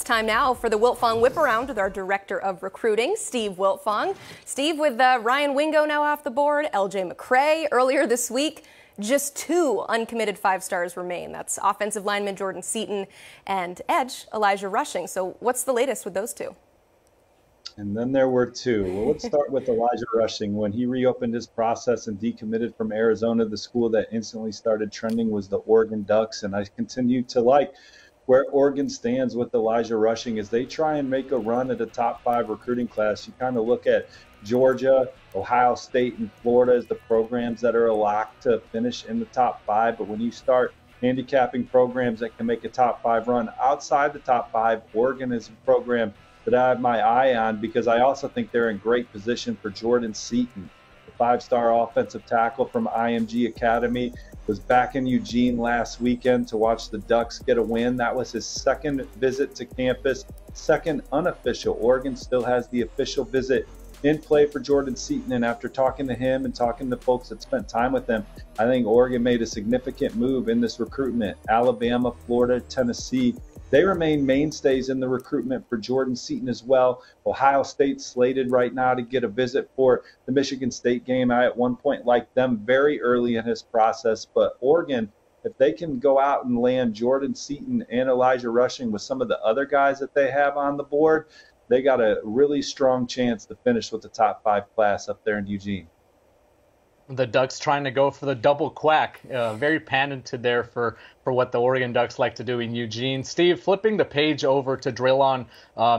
time now for the Wiltfong Whiparound with our Director of Recruiting, Steve Wiltfong. Steve, with Ryan Wingo now off the board, LJ McCray earlier this week, just 2 uncommitted 5-stars remain. That's offensive lineman Jordan Seaton and edge Elijah Rushing. So what's the latest with those 2? And then there were 2. Well, let's start with Elijah Rushing. When he reopened his process and decommitted from Arizona, the school that instantly started trending was the Oregon Ducks. And I continue to like where Oregon stands with Elijah Rushing as they try and make a run at a top 5 recruiting class. You kind of look at Georgia, Ohio State, and Florida as the programs that are a lock to finish in the top 5. But when you start handicapping programs that can make a top 5 run outside the top 5, Oregon is a program that I have my eye on because I also think they're in great position for Jordan Seaton. The 5-star offensive tackle from IMG Academy was back in Eugene last weekend to watch the Ducks get a win. That was his 2nd visit to campus, 2nd unofficial. Oregon still has the official visit in play for Jordan Seaton, and after talking to him and talking to folks that spent time with him, I think Oregon made a significant move in this recruitment. Alabama, Florida, Tennessee, they remain mainstays in the recruitment for Jordan Seaton as well. Ohio State slated right now to get a visit for the Michigan State game. I at one point liked them very early in his process, but Oregon, if they can go out and land Jordan Seaton and Elijah Rushing with some of the other guys that they have on the board, they got a really strong chance to finish with the top 5 class up there in Eugene. The Ducks trying to go for the double quack. Very patented there for what the Oregon Ducks like to do in Eugene. Steve, flipping the page over to Draylon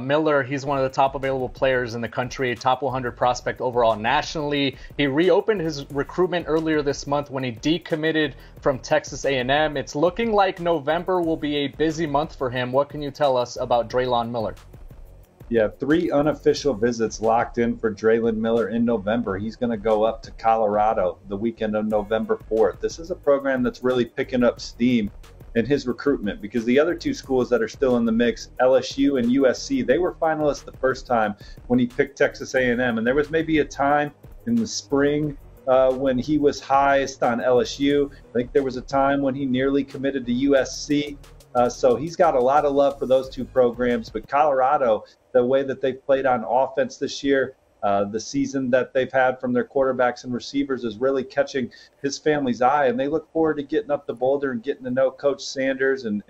Miller, he's one of the top available players in the country, top 100 prospect overall nationally. He reopened his recruitment earlier this month when he decommitted from Texas A&M. It's looking like November will be a busy month for him. What can you tell us about Draylon Miller? Yeah, 3 unofficial visits locked in for Draylon Miller in November. He's going to go up to Colorado the weekend of November 4th. This is a program that's really picking up steam in his recruitment because the other 2 schools that are still in the mix, LSU and USC, they were finalists the first time when he picked Texas A&M. And there was maybe a time in the spring when he was highest on LSU. I think there was a time when he nearly committed to USC. So he's got a lot of love for those 2 programs. But Colorado, the way that they've played on offense this year, the season that they've had from their quarterbacks and receivers is really catching his family's eye. And they look forward to getting up to Boulder and getting to know Coach Sanders and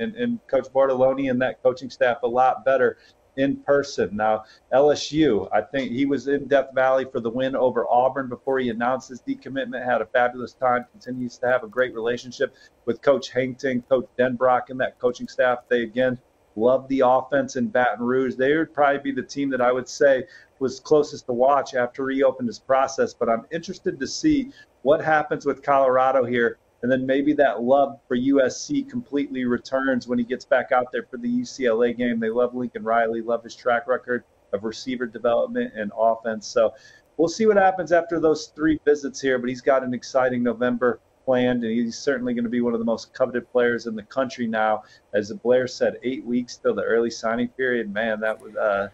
Coach Bartoloni and that coaching staff a lot better in person. Now, LSU, I think he was in Death Valley for the win over Auburn before he announced his decommitment, had a fabulous time, continues to have a great relationship with Coach Hankton, Coach Denbrock, and that coaching staff. They, again, love the offense in Baton Rouge. They would probably be the team that I would say was closest to watch after he opened his process. But I'm interested to see what happens with Colorado here. And then maybe that love for USC completely returns when he gets back out there for the UCLA game. They love Lincoln Riley, love his track record of receiver development and offense. So we'll see what happens after those 3 visits here. But he's got an exciting November planned, and he's certainly going to be one of the most coveted players in the country now. As Blair said, 8 weeks till the early signing period. Man, that was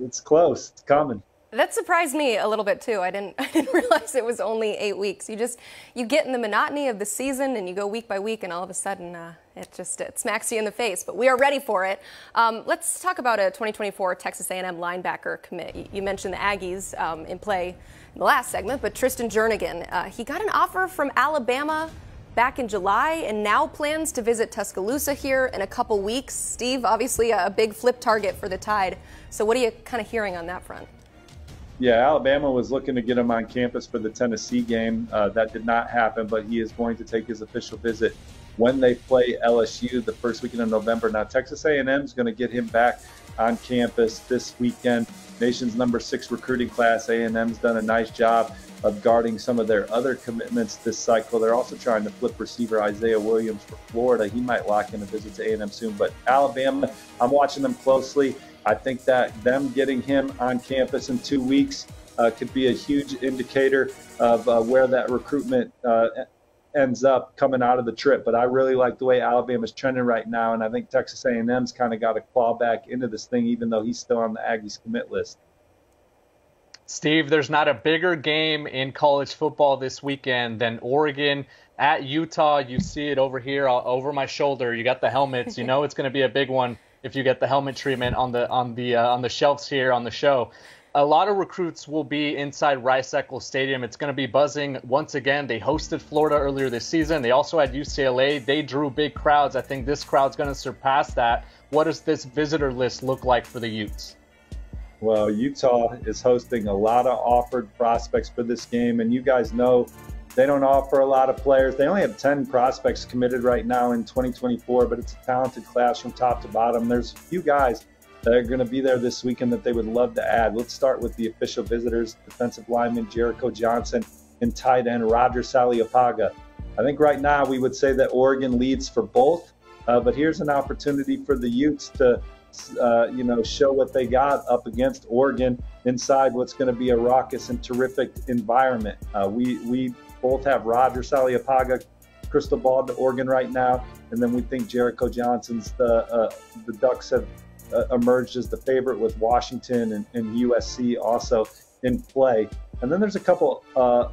it's close. It's coming. That surprised me a little bit too. I didn't realize it was only 8 weeks. You get in the monotony of the season and you go week by week, and all of a sudden it smacks you in the face. But we are ready for it. Let's talk about a 2024 Texas A&M linebacker commit. You mentioned the Aggies in play in the last segment, but Tristan Jernigan, he got an offer from Alabama back in July and now plans to visit Tuscaloosa here in a couple weeks. Steve, obviously a big flip target for the Tide. So what are you kind of hearing on that front? Yeah, Alabama was looking to get him on campus for the Tennessee game. That did not happen, but he is going to take his official visit when they play LSU the first weekend of November. Now, Texas A&M is going to get him back on campus this weekend. Nation's number 6 recruiting class. A&M's done a nice job of guarding some of their other commitments this cycle. They're also trying to flip receiver Isaiah Williams for Florida. He might lock in a visit to A&M soon. But Alabama, I'm watching them closely. I think that them getting him on campus in 2 weeks could be a huge indicator of where that recruitment ends up coming out of the trip. But I really like the way Alabama's trending right now, and I think Texas A&M's kind of got to claw back into this thing, even though he's still on the Aggies commit list. Steve, there's not a bigger game in college football this weekend than Oregon at Utah. You see it over here, over my shoulder. You got the helmets. You know it's going to be a big one. if you get the helmet treatment on the shelves here on the show. A lot of recruits will be inside Rice-Eccles Stadium. It's going to be buzzing once again. They hosted Florida earlier this season. They also had UCLA. They drew big crowds. I think this crowd's going to surpass that. What does this visitor list look like for the Utes? Well, Utah is hosting a lot of offered prospects for this game, and you guys know they don't offer a lot of players. They only have 10 prospects committed right now in 2024, but it's a talented class from top to bottom. There's a few guys that are going to be there this weekend that they would love to add. Let's start with the official visitors: defensive lineman Jericho Johnson and tight end Roger Saliopaga. I think right now we would say that Oregon leads for both, but here's an opportunity for the Utes to show what they got up against Oregon inside what's going to be a raucous and terrific environment. We both have Roger Saliopaga crystal ball to Oregon right now, and then we think Jericho Johnson's the Ducks have emerged as the favorite with Washington and USC also in play. And then there's a couple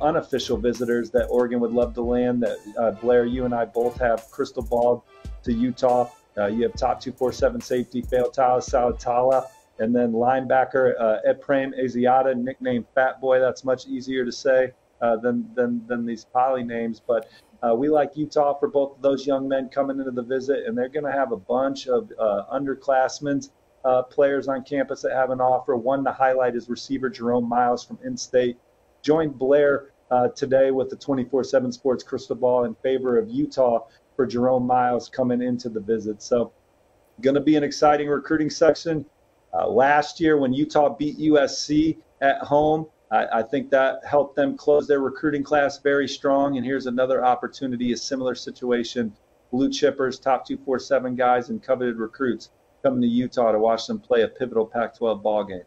unofficial visitors that Oregon would love to land that Blair, you and I both have crystal ball to Utah. You have top 247 safety Faotala Salatala, and then linebacker Ephraim Asiata, nicknamed Fat Boy. That's much easier to say than these poly names, but we like Utah for both of those young men coming into the visit, and they're going to have a bunch of underclassmen players on campus that have an offer. One to highlight is receiver Jerome Miles from in-state. Joined Blair today with the 24/7 Sports crystal ball in favor of Utah for Jerome Miles coming into the visit. So going to be an exciting recruiting section. Last year when Utah beat USC at home, I think that helped them close their recruiting class very strong. And here's another opportunity, a similar situation. Blue chippers, top 247 guys, and coveted recruits coming to Utah to watch them play a pivotal Pac-12 ball game.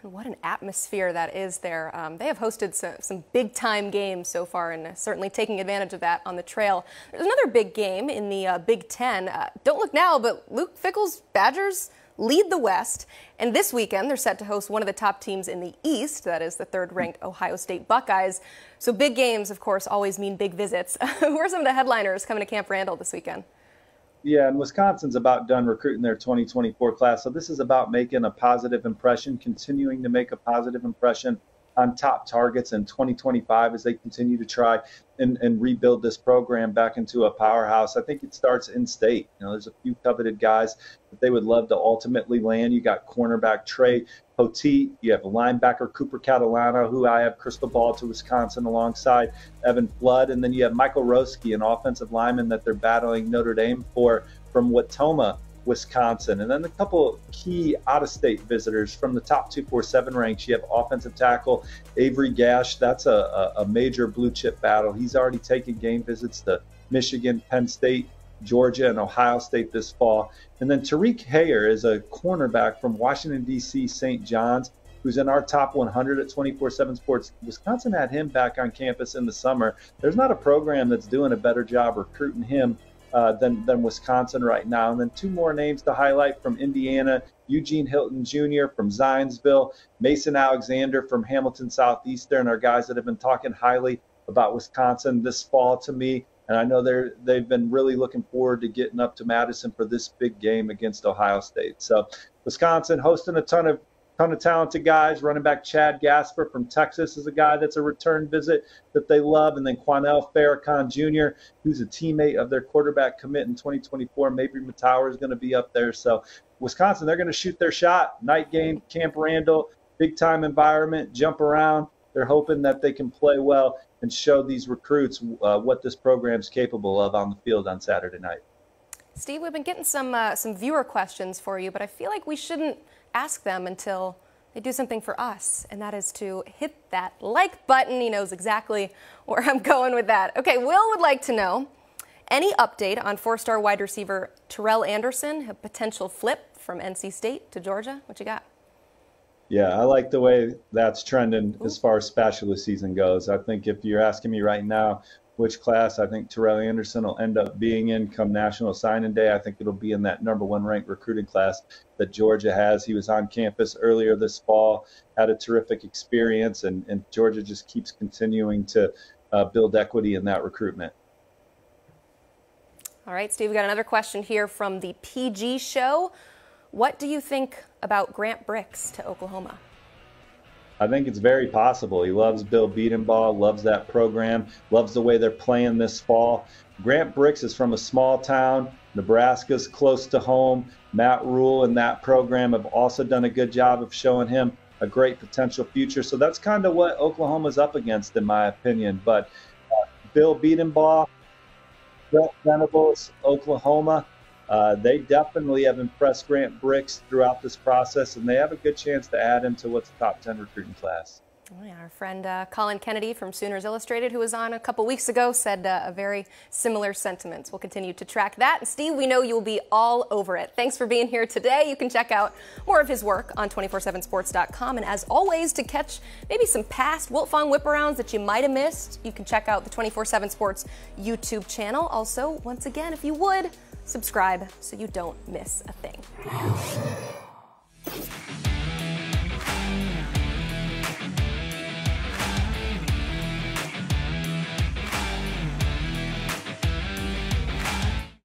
And what an atmosphere that is there. They have hosted some big-time games so far, and certainly taking advantage of that on the trail. There's another big game in the Big Ten. Don't look now, but Luke Fickell's Badgers lead the West, and this weekend they're set to host one of the top teams in the East, that is the third-ranked Ohio State Buckeyes. So big games, of course, always mean big visits. Who are some of the headliners coming to Camp Randall this weekend? Yeah, and Wisconsin's about done recruiting their 2024 class, so this is about making a positive impression, continuing to make a positive impression on top targets in 2025 as they continue to try and rebuild this program back into a powerhouse. I think it starts in state. There's a few coveted guys that they would love to ultimately land. You got cornerback Trey Poteet. You have linebacker Cooper Catalano, who I have crystal ball to Wisconsin alongside Evan Flood. And then you have Michael Roski, an offensive lineman that they're battling Notre Dame for from Watoma, Wisconsin. And then a couple key out-of-state visitors from the top 247 ranks. You have offensive tackle Avery Gash. That's a major blue chip battle. He's already taken game visits to Michigan, Penn State, Georgia, and Ohio State this fall. And then Tariq Hayer is a cornerback from Washington, D.C., St. John's, who's in our top 100 at 24/7 Sports. Wisconsin had him back on campus in the summer. There's not a program that's doing a better job recruiting him than Wisconsin right now. And then two more names to highlight from Indiana: Eugene Hilton Jr. from Zionsville, Mason Alexander from Hamilton Southeastern are guys that have been talking highly about Wisconsin this fall to me. And I know they've been really looking forward to getting up to Madison for this big game against Ohio State. So Wisconsin hosting a ton of talented guys. Running back Chad Gasper from Texas is a guy that's a return visit that they love. And then Quanell Farrakhan Jr., who's a teammate of their quarterback commit in 2024. Mabry Matower is going to be up there. So Wisconsin, they're going to shoot their shot. Night game, Camp Randall, big-time environment, jump around. They're hoping that they can play well and show these recruits what this program's capable of on the field on Saturday night. Steve, we've been getting some viewer questions for you, but I feel like we shouldn't ask them until they do something for us, and that is to hit that like button. He knows exactly where I'm going with that. Okay, Will would like to know, any update on four-star wide receiver Terrell Anderson, a potential flip from NC State to Georgia? What you got? Yeah, I like the way that's trending as far as specialist season goes. I think if you're asking me right now which class I think Terrell Anderson will end up being in come National Signing Day, I think it'll be in that #1 ranked recruiting class that Georgia has. He was on campus earlier this fall, had a terrific experience, and Georgia just keeps continuing to build equity in that recruitment. All right, Steve, we got another question here from the PG Show. What do you think about Grant Brix to Oklahoma? I think it's very possible. He loves Bill Beatenbaugh, loves that program, loves the way they're playing this fall. Grant Brix is from a small town. Nebraska's close to home. Matt Rule and that program have also done a good job of showing him a great potential future. So that's kind of what Oklahoma's up against, in my opinion. But Bill Beatenbaugh, Brett Venables, Oklahoma, they definitely have impressed Grant Brix throughout this process, and they have a good chance to add him to what's a top 10 recruiting class. Oh, yeah, our friend Colin Kennedy from Sooners Illustrated, who was on a couple weeks ago, said a very similar sentiments. We'll continue to track that. And Steve, we know you'll be all over it. Thanks for being here today. You can check out more of his work on 247sports.com. And as always, to catch maybe some past Wiltfong Whiparounds that you might have missed, you can check out the 247 Sports YouTube channel. Also, once again, if you would, subscribe so you don't miss a thing.